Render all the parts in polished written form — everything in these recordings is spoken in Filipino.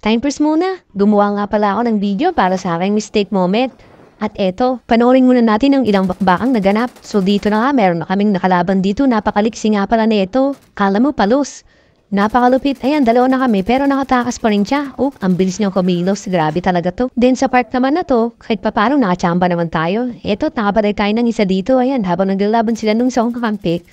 Time first muna. Gumawa nga pala ako ng video para sa aking mistake moment. At eto, panoorin muna natin ang ilang bakbakang naganap. So dito na nga, meron na kaming nakalaban dito. Napakaliksi nga pala na ito. Kala mo palos. Napakalupit. Ayan, dalawa na kami pero nakatakas pa rin siya. Oh, ang bilis niyang kumilos. Grabe talaga to. Then sa part naman na to, kahit pa parang nakachamba naman tayo. Eto, nakapaday tayo ng isa dito. Ayan, habang naglalaban sila nung isang kakampik.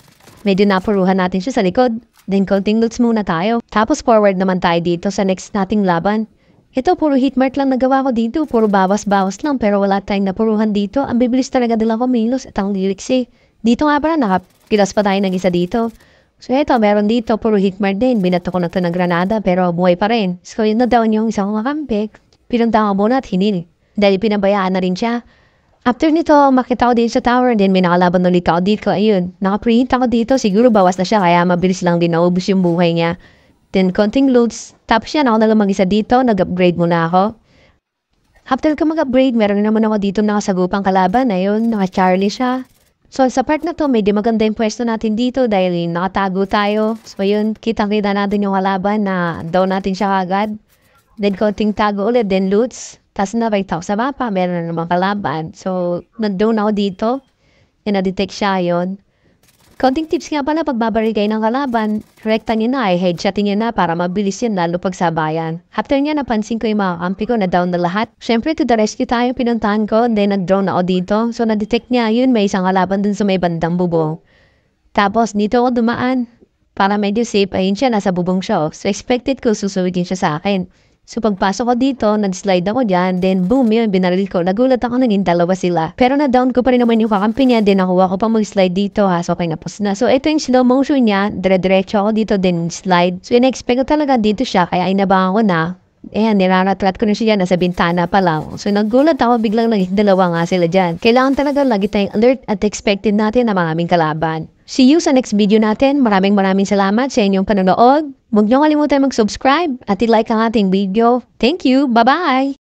Medyo napuruhan natin siya sa likod. Then konting loots muna tayo. Tapos forward naman tayo dito sa next nating laban. Ito, puro hitmark lang nagawa ko dito. Puro bawas-bawas lang pero wala tayong napuruhan dito. Ang bibilis talaga nila kumilos at ang lyrics eh. Dito nga pala, nakakilas pa tayo ng isa dito. So eto, meron dito, puro hitmark din. Binato ko na ito ng granada pero buhay pa rin. So yun na down yung isang makampik. Pinunta ko muna at hinil. Dahil pinabayaan na rin siya. After nito, makita ko din sa tower, then may nakalaban ulit ako dito. Ayun, naka-preheat ako dito. Siguro bawas na siya, kaya mabilis lang din naubos yung buhay niya. Then, konting loads. Tapos yan, ako na lang mag-isa dito. Nag-upgrade muna ako. After ko mag-upgrade, meron naman ako dito nakasagupang kalaban. Ayun, naka-Charlie siya. So, sa part na to, medyo maganda yung pwesto natin dito dahil nakatago tayo. So, ayun, kitang-kita natin yung kalaban na down natin siya kagad. Then, konting tago ulit, then loots. Tapos nakita ko sa mapa, meron na naman kalaban. So, nag-down ako dito. Yan, na-detect siya yun. Konting tips nga pala, pagbabarigay ng kalaban, rekta niya na, headshotin niya na para mabilis yan, lalo pag sabayan. After niya, napansin ko yung mga kampi ko na down na lahat. Siyempre, to the rescue tayo, pinuntahan ko, then nag-drone ako dito. So, na-detect niya, yun, may isang kalaban dun sa may bandang bubong. Tapos, dito ako dumaan. Para medyo safe, ayun siya, nasa bubong siya. So, expected ko, susuwitin siya sa akin. So pagpasok ko dito, nag-slide ako dyan, then boom, yun, binaril ko. Nagulat ako naging dalawa sila. Pero na-down ko pa rin naman yung kakampi niya, then nakuha ko pa mag-slide dito ha, so okay na pos na. So ito yung slow motion niya, dire-diretso ako dito, then slide. So in-expect ko talaga dito siya, kaya inabangan ko na. Ayan, niraratrat ko na siya dyan, nasa bintana pa lang. So nagulat ako, biglang naging dalawa nga sila dyan. Kailangan talaga lagi tayong alert at expected natin na maraming kalaban. See you sa next video natin. Maraming salamat sa inyong panonood. Huwag niyo kalimutan mag-subscribe at i-like ang ating video. Thank you. Bye-bye!